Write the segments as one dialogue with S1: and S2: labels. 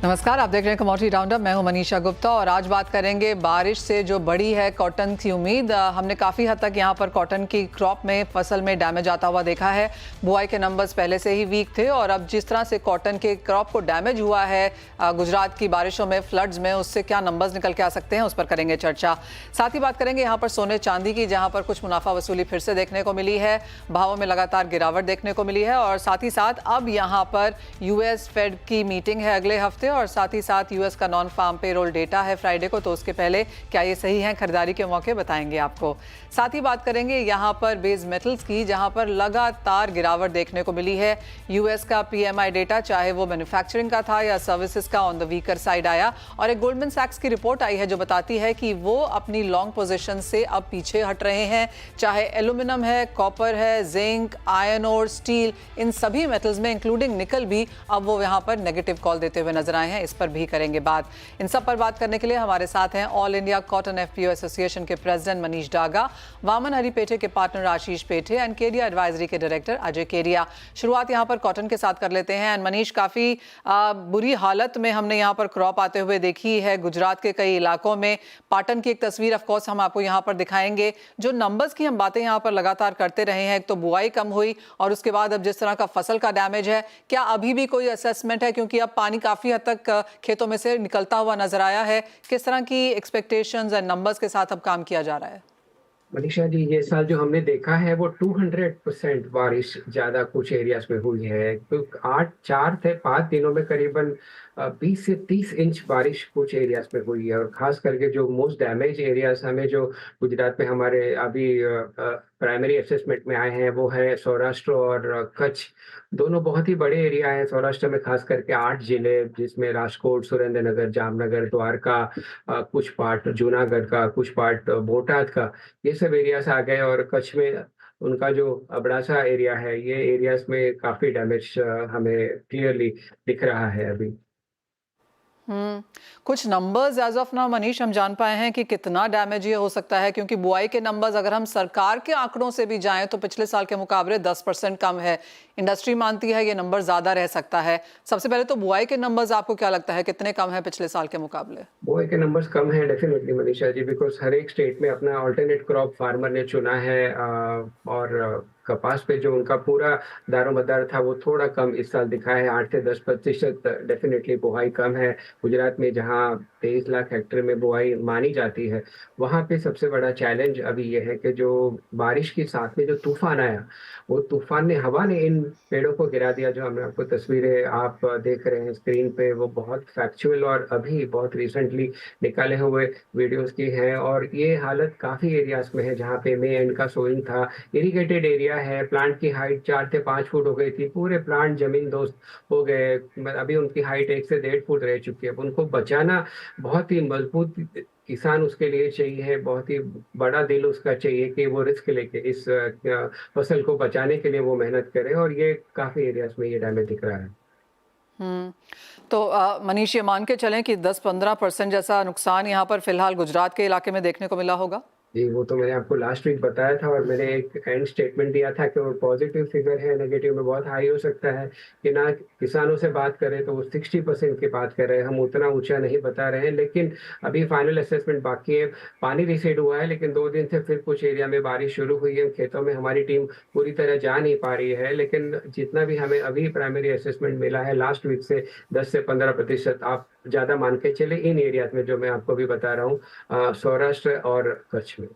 S1: नमस्कार, आप देख रहे हैं कमोडिटी राउंडअप। मैं हूं मनीषा गुप्ता और आज बात करेंगे बारिश से जो बड़ी है कॉटन की उम्मीद। हमने काफ़ी हद तक यहां पर कॉटन की क्रॉप में फसल में डैमेज आता हुआ देखा है। बुआई के नंबर्स पहले से ही वीक थे और अब जिस तरह से कॉटन के क्रॉप को डैमेज हुआ है गुजरात की बारिशों में, फ्लड्स में, उससे क्या नंबर्स निकल के आ सकते हैं, उस पर करेंगे चर्चा। साथ ही बात करेंगे यहाँ पर सोने चांदी की, जहाँ पर कुछ मुनाफा वसूली फिर से देखने को मिली है, भावों में लगातार गिरावट देखने को मिली है और साथ ही साथ अब यहाँ पर यूएस फेड की मीटिंग है अगले हफ्ते और साथ ही साथ यूएस का नॉन फार्म पेरोल डेटा है फ्राइडे को, तो उसके पहले क्या ये सही है खरीदारी के मौके बताएंगे आपको। साथ ही बात करेंगे यहाँ पर बेस मेटल्स की, जहाँ पर लगातार गिरावट देखने को मिली है। यूएस का पीएमआई डेटा, चाहे वो मैन्युफैक्चरिंग का था या सर्विसेज का, ऑन द वीकर साइड आया और एक गोल्डमैन सैक्स की रिपोर्ट आई है जो बताती है कि वो अपनी लॉन्ग पोजीशन से अब पीछे हट रहे हैं। चाहे एल्यूमिनियम है, कॉपर है, जिंक, आयरन और स्टील, इन सभी मेटल्स में इंक्लूडिंग निकल भी अब वो यहाँ पर नेगेटिव कॉल देते हुए नजर आए हैं। इस पर भी करेंगे बात। इन सब पर बात करने के लिए हमारे साथ हैं all India cotton FPO association के प्रेसिडेंट मनीष डागा, वामन हरिपेठे के पार्टनर आशीष पेठे एंड केडिया एडवाइजरी के डायरेक्टर अजय केडिया। शुरुआत यहाँ पर कॉटन के साथ कर लेते हैं। एंड मनीष, काफी बुरी हालत में हमने यहाँ पर क्रॉप आते हुए देखी है गुजरात के कई इलाकों में। पाटन की एक तस्वीर ऑफकोर्स हम आपको यहाँ पर दिखाएंगे। जो नंबर्स की हम बातें यहाँ पर लगातार करते रहे हैं, एक तो बुआई कम हुई और उसके बाद अब जिस तरह का फसल का डैमेज है, क्या अभी भी कोई असेसमेंट है, क्योंकि अब पानी काफी हद तक खेतों में से निकलता हुआ नजर आया है, किस तरह की एक्सपेक्टेशंस एंड नंबर्स के साथ अब काम किया जा रहा है?
S2: मनीषा जी, ये साल जो हमने देखा है वो 200% बारिश ज्यादा कुछ एरियाज में हुई है। तो 4 से 5 दिनों में करीबन 20 से 30 इंच बारिश कुछ एरियाज में हुई है। और खास करके जो मोस्ट डैमेज एरियाज हमें जो गुजरात में हमारे अभी प्राइमरी असेसमेंट में आए हैं वो है सौराष्ट्र और कच्छ। दोनों बहुत ही बड़े एरिया हैं। सौराष्ट्र में खास करके 8 जिले, जिसमें राजकोट, सुरेंद्रनगर, जामनगर, द्वारका, कुछ पार्ट जूनागढ़ का, कुछ पार्ट बोटाद का, ये सब एरियाज आ गए। और कच्छ में उनका जो अबड़ासा एरिया है, ये एरियाज में काफी डैमेज हमें क्लियरली दिख रहा है अभी।
S1: कुछ numbers as of now Manish हम जान पाए हैं कि कितना डैमेज ये हो सकता है, क्योंकि बुआई के नंबर्स अगर हम सरकार के आंकड़ों से भी जाएं तो पिछले साल के मुकाबले 10% कम है। इंडस्ट्री मानती है ये नंबर ज्यादा रह सकता है। सबसे पहले तो बुआई के नंबर्स आपको क्या लगता है कितने कम है पिछले साल के मुकाबले?
S2: बुआई के नंबर्स कम है डेफिनेटली मनीषा जी, बिकॉज हर एक स्टेट में अपना ऑल्टरनेट क्रॉप फार्मर ने चुना है। और कपास पे जो उनका पूरा दारोमदार था वो थोड़ा कम इस साल दिखा है। 8 से 10% डेफिनेटली बुआई कम है। गुजरात में जहाँ 23 लाख हेक्टेयर में बुआई मानी जाती है, वहाँ पे सबसे बड़ा चैलेंज अभी ये है कि जो बारिश के साथ में जो तूफान आया, वो तूफान ने, हवा ने इन पेड़ों को गिरा दिया। जो हमने आपको तस्वीरें आप देख रहे हैं स्क्रीन पे, वो बहुत फैक्चुअल और अभी बहुत रिसेंटली निकाले हुए वीडियोस की हैं। और ये हालत काफ़ी एरियाज में है जहाँ पे मे एंड का सोइंग था। इरिगेटेड एरिया है, प्लांट की हाइट 4 से 5 फुट हो गई थी, पूरे प्लांट जमीन दोस्त हो गए। अभी उनकी हाइट 1 से 1.5 फुट रह चुकी है। अब उनको बचाना बहुत ही मजबूत किसान उसके लिए चाहिए, बहुत ही बड़ा दिल उसका चाहिए कि वो रिस्क लेके इस फसल को बचाने के लिए वो मेहनत करे। और ये काफी एरियाज में ये डैमेज दिख रहा है।
S1: हम्म तो मनीष, ये मान के चलें कि 10-15% जैसा नुकसान यहाँ पर फिलहाल गुजरात के इलाके में देखने को मिला होगा?
S2: जी, वो तो मैंने आपको लास्ट वीक बताया था और मैंने एक एंड स्टेटमेंट दिया था कि वो पॉजिटिव फिगर है, नेगेटिव में बहुत हाई हो सकता है। कि ना किसानों से बात करें तो वो 60% की बात कर रहे हैं, हम उतना ऊंचा नहीं बता रहे हैं। लेकिन अभी फाइनल असेसमेंट बाकी है। पानी रिसेट हुआ है, लेकिन 2 दिन से फिर कुछ एरिया में बारिश शुरू हुई है। खेतों में हमारी टीम पूरी तरह जा नहीं पा रही है, लेकिन जितना भी हमें अभी प्राइमरी असेसमेंट मिला है लास्ट वीक से, 10 से 15% आप ज्यादा मान के चले इन एरियाज में जो मैं आपको अभी बता रहा हूँ, सौराष्ट्र और कच्छ में।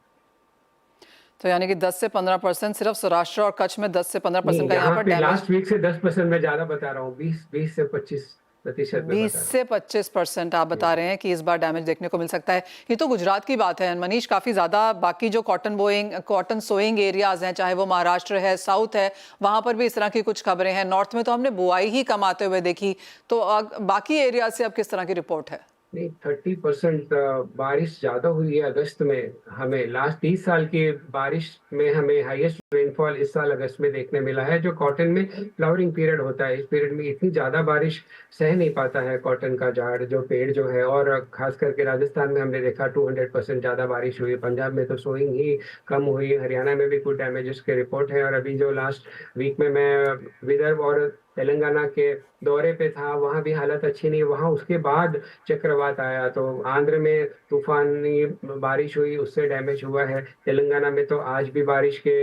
S1: तो यानी कि 10 से 15% सिर्फ सौराष्ट्र और कच्छ में 10 से 15%
S2: नहीं,
S1: का यहाँ
S2: यहाँ
S1: पर
S2: पे
S1: डैमेज।
S2: लास्ट वीक से 10% मैं ज्यादा बता रहा हूँ। 20 से 25% में
S1: 20
S2: बता रहा
S1: से 25% आप बता रहे हैं कि इस बार डैमेज देखने को मिल सकता है। ये तो गुजरात की बात है मनीष, काफी ज्यादा बाकी जो कॉटन सोइंग एरियाज हैं, चाहे वो महाराष्ट्र है, साउथ है, वहां पर भी इस तरह की कुछ खबरें हैं। नॉर्थ में तो हमने बुआई ही कम आते हुए देखी, तो बाकी एरिया से अब किस तरह की रिपोर्ट है?
S2: नहीं, 30% बारिश ज्यादा हुई है अगस्त में। हमें लास्ट 30 साल की बारिश में हमें हाईएस्ट रेनफॉल इस साल अगस्त में देखने मिला है। जो कॉटन में फ्लावरिंग पीरियड होता है, इस पीरियड में इतनी ज़्यादा बारिश सह नहीं पाता है कॉटन का झाड़, जो पेड़ जो है। और खास करके राजस्थान में हमने देखा 200% ज़्यादा बारिश हुई। पंजाब में तो सोइंग ही कम हुई। हरियाणा में भी कुछ डैमेजेस के रिपोर्ट है। और अभी जो लास्ट वीक में मैं विदर्भ और तेलंगाना के दौरे पे था, वहाँ भी हालत अच्छी नहीं। वहाँ उसके बाद चक्रवात आया, तो आंध्र में तूफानी बारिश हुई, उससे डैमेज हुआ है। तेलंगाना में तो आज भी बारिश के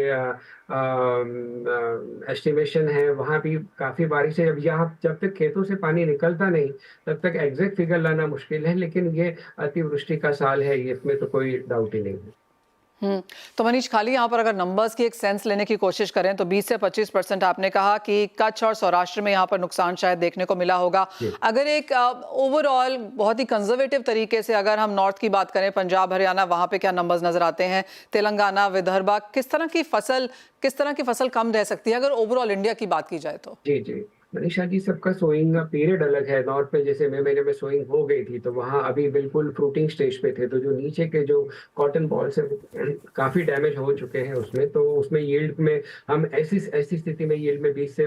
S2: एस्टिमेशन है, वहाँ भी काफ़ी बारिश है। अब यहाँ जब तक खेतों से पानी निकलता नहीं, तब तक एग्जैक्ट फिगर लाना मुश्किल है। लेकिन ये अतिवृष्टि का साल है, ये इसमें तो कोई डाउट ही नहीं है।
S1: तो मनीष, खाली यहाँ पर अगर नंबर्स की एक सेंस लेने की कोशिश करें तो 20 से 25% आपने कहा कि कच्छ और सौराष्ट्र में यहाँ पर नुकसान शायद देखने को मिला होगा। अगर एक ओवरऑल बहुत ही कंजर्वेटिव तरीके से अगर हम नॉर्थ की बात करें, पंजाब हरियाणा, वहाँ पे क्या नंबर्स नजर आते हैं? तेलंगाना, विदर्भ, किस तरह की फसल कम रह सकती है अगर ओवरऑल इंडिया की बात की जाए तो?
S2: जी, जी। मनीषा जी, सबका सोइंग का पीरियड अलग है। नॉर्थ में जैसे मई महीने में सोइंग हो गई थी, तो वहाँ अभी बिल्कुल फ्रूटिंग स्टेज पे थे। तो जो नीचे के जो कॉटन बॉल्स है, काफ़ी डैमेज हो चुके हैं उसमें। तो उसमें यील्ड में हम ऐसी ऐसी स्थिति में यील्ड में 20 से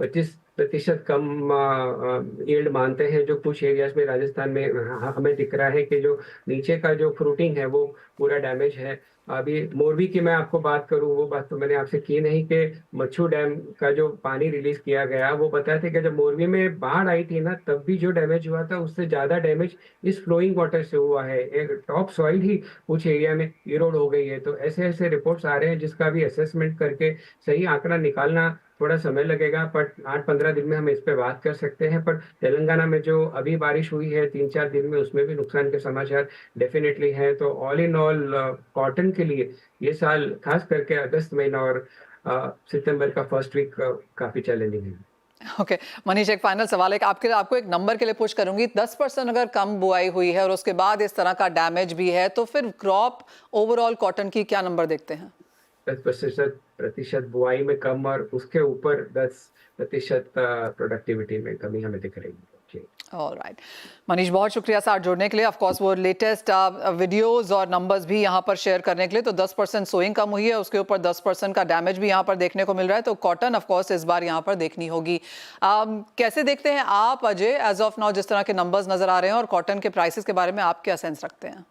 S2: 25% कम यील्ड मानते हैं। जो कुछ एरियाज में राजस्थान में हमें दिख रहा है कि जो नीचे का जो फ्रूटिंग है वो पूरा डैमेज है। अभी मोरबी की मैं आपको बात करूं, वो बात तो मैंने आपसे की नहीं कि मच्छू डैम का जो पानी रिलीज किया गया, वो बताया था कि जब मोरबी में बाढ़ आई थी ना, तब भी जो डैमेज हुआ था उससे ज्यादा डैमेज इस फ्लोइंग वाटर से हुआ है। एक टॉप सॉइल ही कुछ एरिया में इरोड हो गई है। तो ऐसे ऐसे रिपोर्ट्स आ रहे हैं, जिसका भी असेसमेंट करके सही आंकड़ा निकालना थोड़ा समय लगेगा। पर 8-15 दिन में हम इस पे बात कर सकते हैं। पर तेलंगाना में जो अभी बारिश हुई है 3-4 दिन में, उसमें भी नुकसान के समाचार डेफिनेटली हैं। तो ऑल इन ऑल कॉटन के लिए ये साल खास करके अगस्त महीना और सितंबर का फर्स्ट वीक काफी चैलेंजिंग है।
S1: ओके मनीष, एक फाइनल सवाल है कि आपको एक नंबर के लिए पुश करूंगी। 10% अगर कम बुआई हुई है और उसके बाद इस तरह का डैमेज भी है, तो फिर क्रॉप ओवरऑल कॉटन की क्या नंबर देखते हैं?
S2: 10% बुआई में कम और उसके ऊपर 10% प्रोडक्टिविटी में कमी हमें दिख रही है।
S1: ऑलराइट मनीष, बहुत शुक्रिया साथ जुड़ने के लिए। ऑफ कोर्स वो लेटेस्ट वीडियोस और नंबर्स भी यहाँ पर शेयर करने के लिए। तो 10% सोइंग कम हुई है, उसके ऊपर 10% का डैमेज भी यहाँ पर देखने को मिल रहा है। तो कॉटन ऑफ कोर्स इस बार यहाँ पर देखनी होगी। कैसे देखते हैं आप अजय, एज ऑफ नाउ जिस तरह के नंबर्स नजर आ रहे हैं, और कॉटन के प्राइसेस के बारे में आप क्या सेंस रखते हैं?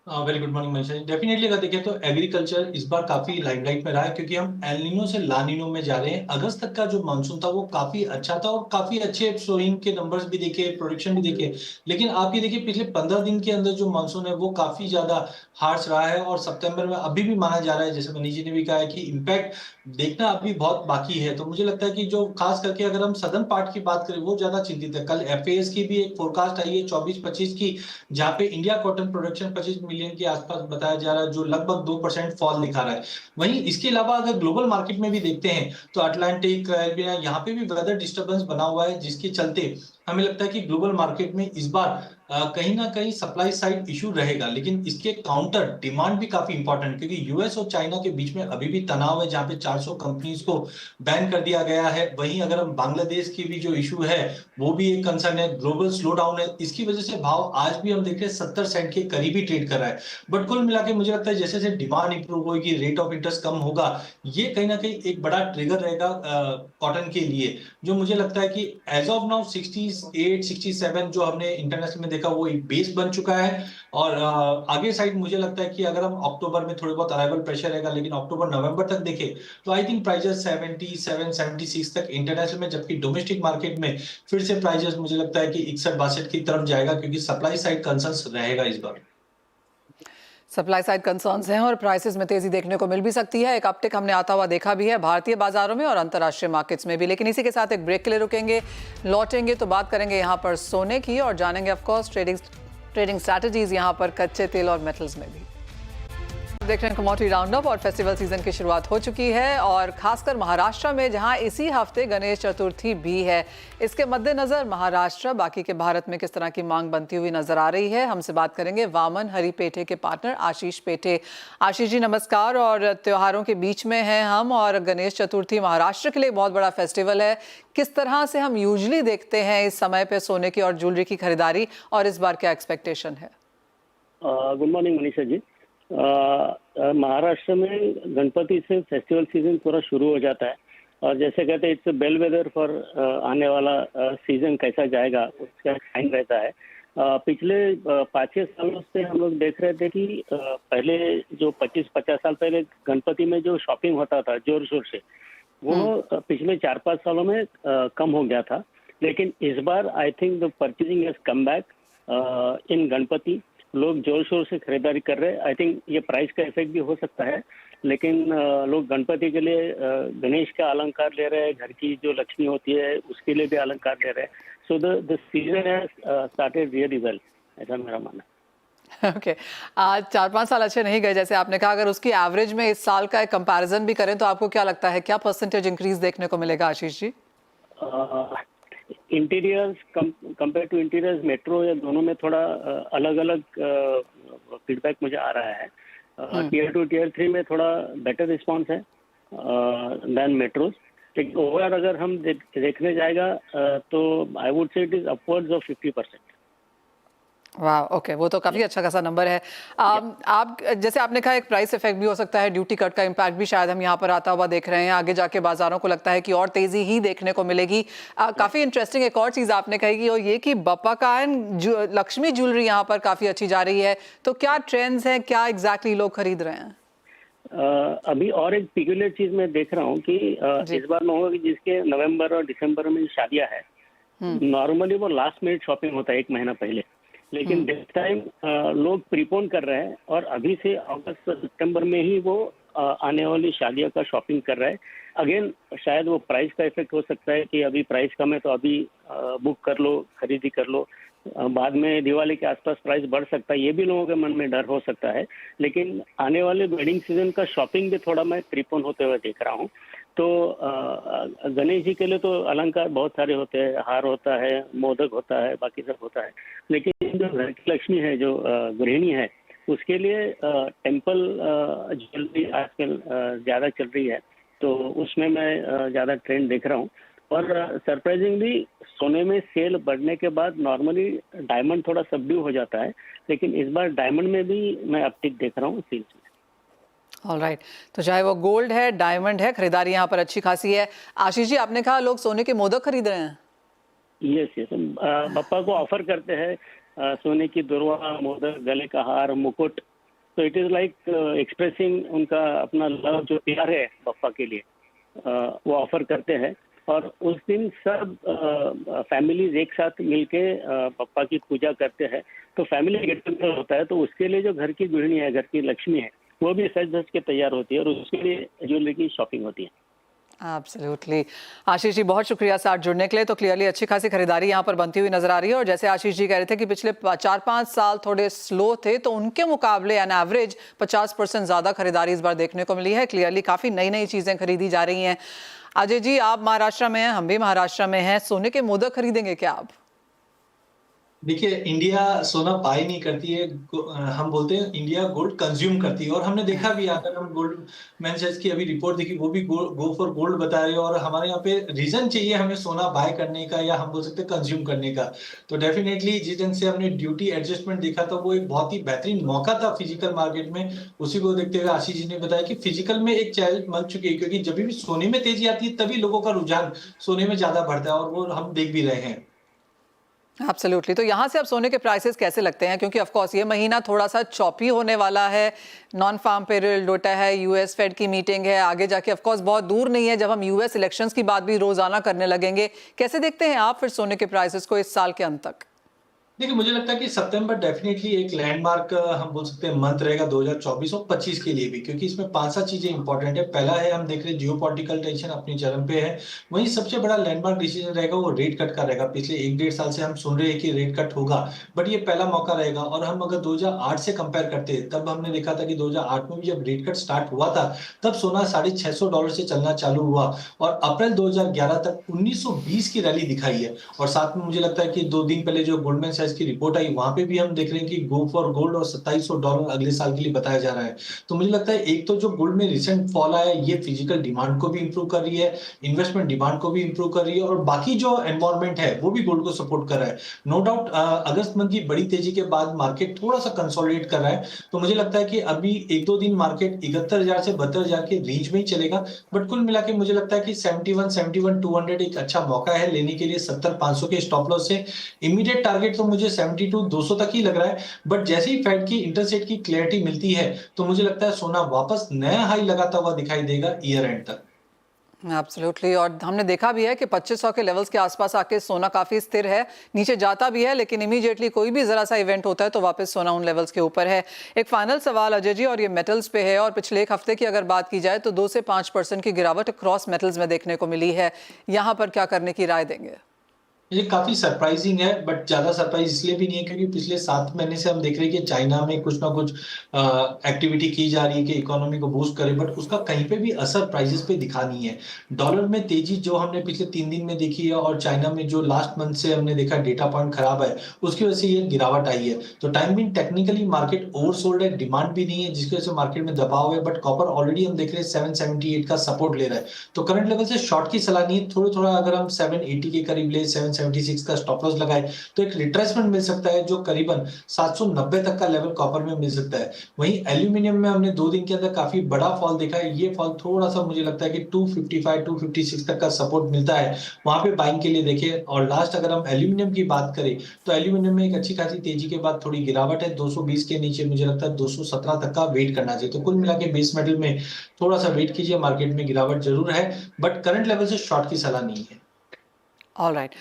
S3: Very good morning Manisha ji. Definitely अगर देखें तो एग्रीकल्चर इस बार काफी लाइमलाइट में रहा है, क्योंकि हम एल नीनो से ला नीनो में जा रहे हैं। अगस्त तक का जो मानसून था वो काफी अच्छा था और काफी अच्छे सोइंग के नंबर्स भी देखे, प्रोडक्शन भी देखे। लेकिन आप ये देखिए पिछले 15 दिन के अंदर जो मानसून है वो काफी ज्यादा हार्श रहा है। और सितंबर में अभी भी माना जा रहा है, जैसे मनीष जी ने भी कहा है, कि इम्पैक्ट देखना अभी बहुत बाकी है। तो मुझे लगता है कि जो खास करके अगर हम सदर्न पार्ट की बात करें वो ज्यादा चिंतित है। कल एफएएस की भी एक फोरकास्ट आई है 24-25 की, जहां पे इंडिया कॉटन प्रोडक्शन 25 मिलियन के आसपास बताया जा रहा है, जो लगभग 2% फॉल दिखा रहा है। वहीं इसके अलावा अगर ग्लोबल मार्केट में भी देखते हैं तो अटलांटिक, कैरेबियन, यहाँ पे भी वेदर डिस्टर्बेंस बना हुआ है, जिसके चलते हमें लगता है कि ग्लोबल मार्केट में इस बार कहीं ना कहीं सप्लाई साइड इशू रहेगा। लेकिन इसके काउंटर डिमांड भी काफी इंपॉर्टेंट, क्योंकि यूएस और चाइना के बीच में अभी भी तनाव है, जहां पे 400 कंपनीज को बैन कर दिया गया है। वहीं अगर हम बांग्लादेश की भी जो इशू है वो भी एक कंसर्न है, ग्लोबल स्लो डाउन है। इसकी वजह से भाव आज भी हम देख रहे हैं 70 सेंट के करीब ही ट्रेड कर रहा है। बट कुल मिला के मुझे लगता है जैसे जैसे डिमांड इंप्रूव होगी, रेट ऑफ इंटरेस्ट कम होगा, ये कहीं ना कहीं एक बड़ा ट्रिगर रहेगा कॉटन के लिए। जो मुझे लगता है कि एज ऑफ नाउ 68-67 जो हमने इंटरनेशनल में देखा वो एक बेस बन चुका है। और आगे साइड मुझे लगता है कि अगर हम अक्टूबर में थोड़े बहुत अराइवल प्रेशर रहेगा, लेकिन अक्टूबर नवंबर तक देखें तो आई थिंक प्राइजेस 77-76 तक इंटरनेशनल में, जबकि डोमेस्टिक मार्केट में फिर से प्राइजेस मुझे लगता है कि 61-62 की तरफ जाएगा, क्योंकि सप्लाई साइड कंसर्न्स रहेगा इस बार।
S1: सप्लाई साइड कंसर्न्स हैं और प्राइसेस में तेजी देखने को मिल भी सकती है। एक अपटिक हमने आता हुआ देखा भी है भारतीय बाजारों में और अंतर्राष्ट्रीय मार्केट्स में भी। लेकिन इसी के साथ एक ब्रेक के लिए रुकेंगे, लौटेंगे तो बात करेंगे यहाँ पर सोने की और जानेंगे ऑफकोर्स ट्रेडिंग स्ट्रैटेजीज यहाँ पर कच्चे तेल और मेटल्स में भी। देख रहे हैं कमोडिटी राउंडअप और फेस्टिवल सीजन की शुरुआत हो चुकी है, और खासकर महाराष्ट्र में जहां इसी हफ्ते गणेश चतुर्थी भी है। इसके मद्देनजर महाराष्ट्र बाकी के भारत में किस तरह की मांग बनती हुई नजर आ रही है, हमसे बात करेंगे वामन हरिपेठे के पार्टनर आशीष पेठे। आशीष जी नमस्कार। और त्योहारों के बीच में हैं हम, और गणेश चतुर्थी महाराष्ट्र के लिए बहुत बड़ा फेस्टिवल है। किस तरह से हम यूजली देखते हैं इस समय पे सोने की और ज्वेलरी की खरीदारी, और इस बार क्या एक्सपेक्टेशन है?
S4: Good morning Manisha ji. महाराष्ट्र में गणपति से फेस्टिवल सीजन पूरा शुरू हो जाता है और जैसे कहते हैं इट्स बेल वेदर फॉर आने वाला सीजन कैसा जाएगा उसका साइन रहता है। पिछले 5-6 सालों से हम लोग देख रहे थे कि पहले जो 25-50 साल पहले गणपति में जो शॉपिंग होता था जोर शोर से वो पिछले 4-5 सालों में कम हो गया था। लेकिन इस बार I think the purchasing has come back in Ganpati. लोग जोर शोर से खरीदारी कर रहे हैं। आई थिंक ये प्राइस का इफेक्ट भी हो सकता है, लेकिन लोग गणपति के लिए गणेश का अलंकार ले रहे हैं, घर की जो लक्ष्मी होती है उसके लिए भी अलंकार ले रहे हैं। So the season has started really well, ऐसा मेरा मानना है।
S1: ओके आज 4-5 साल अच्छे नहीं गए जैसे आपने कहा, अगर उसकी एवरेज में इस साल का एक कंपैरिजन भी करें तो आपको क्या लगता है क्या परसेंटेज इंक्रीज देखने को मिलेगा Ashish ji?
S4: Interiors compare to interiors metro या दोनों में थोड़ा अलग अलग फीडबैक मुझे आ रहा है। टीयर 2 टीयर 3 में थोड़ा बेटर रिस्पॉन्स है देन मेट्रोज। लेकिन ओवरऑल अगर हम देखने जाएगा तो I would say it is upwards of 50%।
S1: वाह ओके वो तो काफी अच्छा खासा नंबर है। आप जैसे आपने कहा एक प्राइस इफेक्ट भी हो सकता है, ड्यूटी कट का इम्पैक्ट भी शायद हम यहाँ पर आता हुआ देख रहे हैं। आगे जाके बाजारों को लगता है कि और तेजी ही देखने को मिलेगी। काफी इंटरेस्टिंग एक और चीज आपने कही कि वो ये कि बप्पा का लक्ष्मी ज्वेलरी यहाँ पर काफी अच्छी जा रही है, तो क्या ट्रेंड्स हैं, क्या एग्जैक्टली लोग खरीद रहे हैं?
S4: अभी और एक पिक्यूलियर चीज मैं देख रहा हूँ कि इस बार में होगा कि जिसके नवंबर और दिसंबर में शादियां है, नॉर्मली वो लास्ट मिनट शॉपिंग होता है 1 महीना पहले, लेकिन दिस टाइम लोग प्रीपोन कर रहे हैं और अभी से अगस्त सितंबर में ही वो आने वाली शादियों का शॉपिंग कर रहे हैं। अगेन शायद वो प्राइस का इफेक्ट हो सकता है कि अभी प्राइस कम है तो अभी बुक कर लो, खरीदी कर लो, बाद में दिवाली के आसपास प्राइस बढ़ सकता है, ये भी लोगों के मन में डर हो सकता है। लेकिन आने वाले वेडिंग सीजन का शॉपिंग भी थोड़ा मैं प्रीपोन होते हुए देख रहा हूँ। तो गणेश जी के लिए तो अलंकार बहुत सारे होते हैं, हार होता है, मोदक होता है, बाकी सब होता है। लेकिन जो घर की लक्ष्मी है, जो गृहिणी है, उसके लिए टेम्पल ज्वेलरी आजकल ज़्यादा चल रही है, तो उसमें मैं ज़्यादा ट्रेंड देख रहा हूँ। और सरप्राइजिंगली सोने में सेल बढ़ने के बाद नॉर्मली डायमंड थोड़ा सबड्यू हो जाता है, लेकिन इस बार डायमंड में भी मैं अपटिक देख रहा हूँ सेल्स में।
S1: ऑलराइट तो चाहे वो गोल्ड है, डायमंड है, खरीदारी यहाँ पर अच्छी खासी है। आशीष जी आपने कहा लोग सोने के मोदक खरीद रहे हैं?
S4: यस बप्पा को ऑफर करते हैं सोने की दुर्वा, मोदक, गले का हार, मुकुट। तो इट इज लाइक एक्सप्रेसिंग उनका अपना लव, जो प्यार है बप्पा के लिए, वो ऑफर करते हैं। और उस दिन सब फैमिलीज एक साथ मिलके बप्पा की पूजा करते हैं, तो फैमिली गेट टुगेदर होता है। तो उसके लिए जो घर की गृहिणी है, घर की लक्ष्मी है, वो भी सज धज के तैयार होती है और उसके लिए ज्वेलरी की शॉपिंग होती है।
S1: एब्सोल्युटली आशीष जी बहुत शुक्रिया साथ जुड़ने के लिए। तो क्लियरली अच्छी खासी खरीदारी यहाँ पर बनती हुई नजर आ रही है। और जैसे आशीष जी कह रहे थे कि पिछले 4-5 साल थोड़े स्लो थे, तो उनके मुकाबले एन एवरेज 50% ज्यादा खरीदारी इस बार देखने को मिली है। क्लियरली काफी नई नई चीजें खरीदी जा रही हैं। अजय जी आप महाराष्ट्र में हैं, हम भी महाराष्ट्र में हैं, सोने के मोदक खरीदेंगे क्या आप?
S3: देखिए इंडिया सोना बाय नहीं करती है, हम बोलते हैं इंडिया गोल्ड कंज्यूम करती है। और हमने देखा भी, अगर हम गोल्डमैन सैच्स की अभी रिपोर्ट देखी, वो भी गो फॉर गोल्ड बता रहे हैं। और हमारे यहाँ पे रीजन चाहिए हमें सोना बाय करने का, या हम बोल सकते हैं कंज्यूम करने का। तो डेफिनेटली जिस दिन से हमने ड्यूटी एडजस्टमेंट देखा था, वो एक बहुत ही बेहतरीन मौका था फिजिकल मार्केट में। उसी को देखते हुए आशीष जी ने बताया कि फिजिकल में एक चैलेंज बन चुकी है, क्योंकि जब भी सोने में तेजी आती है तभी लोगों का रुझान सोने में ज्यादा बढ़ता है, और वो हम देख भी रहे हैं।
S1: एब्सोल्युटली तो यहाँ से अब सोने के प्राइसेस कैसे लगते हैं? क्योंकि ऑफ कोर्स ये महीना थोड़ा सा चॉपी होने वाला है, नॉन फार्म पेरोल डेटा है, यूएस फेड की मीटिंग है, आगे जाके ऑफ कोर्स बहुत दूर नहीं है जब हम यूएस इलेक्शंस की बात भी रोजाना करने लगेंगे। कैसे देखते हैं आप फिर सोने के प्राइसेस को इस साल के अंत तक?
S3: देखिए मुझे लगता है कि सितंबर डेफिनेटली एक लैंडमार्क हम बोल सकते हैं मंथ रहेगा 2024 और 25 के लिए भी, क्योंकि इसमें 5-7 चीजें इंपॉर्टेंट है। पहला है, हम देख रहे हैं जियोपॉलिटिकल टेंशन अपनी चरम पे है। वहीं सबसे बड़ा लैंडमार्क डिसीजन रहेगा वो रेट कट का रहेगा। पिछले 1-1.5 साल से हम सुन रहे हैं कि रेट कट होगा, बट ये पहला मौका रहेगा। और हम अगर 2008 से कंपेयर करते हैं, तब हमने देखा था कि 2008 में भी जब रेट कट स्टार्ट हुआ था, तब सोना $650 से चलना चालू हुआ, और अप्रैल 2011 तक 1920 की रैली दिखाई है। और साथ में मुझे लगता है कि 2 दिन पहले जो गोल्डमैन सैच्स सेक्टर्स की रिपोर्ट आई, वहां पे भी हम देख रहे हैं कि गो फॉर गोल्ड और $2700 अगले साल के लिए बताया जा रहा है। तो मुझे लगता है एक तो जो गोल्ड में रिसेंट फॉल आया है ये फिजिकल डिमांड को भी इंप्रूव कर रही है, इन्वेस्टमेंट डिमांड को भी इंप्रूव कर रही है, और बाकी जो एनवायरमेंट है वो भी गोल्ड को सपोर्ट कर रहा है। नो डाउट अगस्त मंथ की बड़ी तेजी के बाद मार्केट थोड़ा सा कंसोलिडेट कर रहा है, तो मुझे लगता है कि अभी 1-2 दिन मार्केट 71,000 से 72,000 के रेंज में ही चलेगा। बट कुल मिला के मुझे लगता है कि 71-71-200 एक अच्छा मौका है लेने के लिए 70,500 के स्टॉप लॉस से। इमीडिएट टारगेट तो मुझे 72,200 तक ही लग रहा है, बट जैसे ही फेड की इंटरेस्ट रेट की क्लैरिटी मिलती है तो मुझे लगता है सोना वापस नया हाई लगाता हुआ दिखाई देगा ईयर एंड तक।
S1: एब्सोल्युटली, और हमने देखा भी है कि 2500 के लेवल्स के आसपास आके सोना काफी स्थिर है, नीचे जाता भी है लेकिन इमीडिएटली कोई भी जरा सा इवेंट होता है तो वापस सोना उन लेवल्स के ऊपर है। एक फाइनल सवाल अजय जी, और ये मेटल्स पे है, और पिछले एक हफ्ते की अगर बात की जाए तो 2 से 5% की गिरावट क्रॉस मेटल्स में देखने को मिली है, यहाँ पर क्या करने की राय देंगे?
S3: ये काफी सरप्राइजिंग है, बट ज्यादा सरप्राइज इसलिए भी नहीं है क्योंकि पिछले 7 महीने से हम देख रहे हैं कि चाइना में कुछ ना कुछ एक्टिविटी की जा रही है कि इकोनॉमी को बूस्ट करे, बट उसका कहीं पे भी असर प्राइसेस पे दिखा नहीं है। डॉलर में तेजी जो हमने पिछले 3 दिन में देखी है और चाइना में जो लास्ट मंथ से हमने देखा डेटा पॉइंट खराब है, उसकी वजह से ये गिरावट आई है। तो time being technically market oversold है, डिमांड भी नहीं है, जिसकी वजह से मार्केट में दबाव है, बट कॉपर ऑलरेडी हम देख रहे हैं 778 का सपोर्ट ले रहा है, तो करंट लेवल से शॉर्ट की सलाह नहीं है। थोड़ा अगर हम 780 के करीब ले, 776 का स्टॉप लॉस लगाए तो एक रिट्रेसमेंट मिल सकता है जो करीबन 790 तक का लेवल कॉपर में मिल सकता है। वहीं एल्यूमिनियम में हमने 2 दिन के अंदर काफी बड़ा फॉल देखा है, ये फॉल थोड़ा सा मुझे लगता है कि 255-256 तक का सपोर्ट मिलता है, वहां पे बाइंग के लिए देखें। और लास्ट अगर हम एल्यूमिनियम की बात करें तो एल्यूमिनियम में एक अच्छी खासी तेजी के बाद थोड़ी गिरावट है, 220 के नीचे मुझे लगता है 217 तक का वेट करना चाहिए। तो कुल मिला के बेस मेटल में थोड़ा सा वेट कीजिए, मार्केट में गिरावट जरूर है बट करंट लेवल से शॉर्ट की सलाह नहीं है।
S1: ऑलराइट,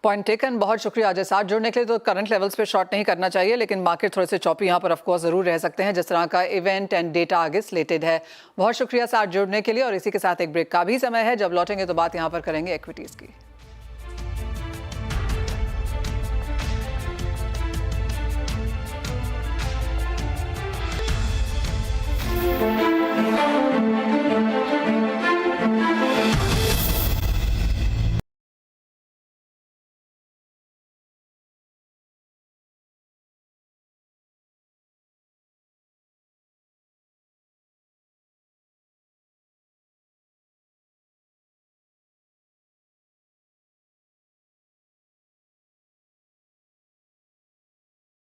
S1: पॉइंट टेकन, बहुत शुक्रिया अजय। साथ जुड़ने के लिए तो करंट लेवल्स पे शॉर्ट नहीं करना चाहिए, लेकिन मार्केट थोड़े से चॉपी यहाँ पर ऑफ कोर्स जरूर रह सकते हैं जिस तरह का इवेंट एंड डेटा आगे स्लेटेड है। बहुत शुक्रिया साथ जुड़ने के लिए, और इसी के साथ एक ब्रेक का भी समय है, जब लौटेंगे तो बात यहाँ पर करेंगे इक्विटीज की।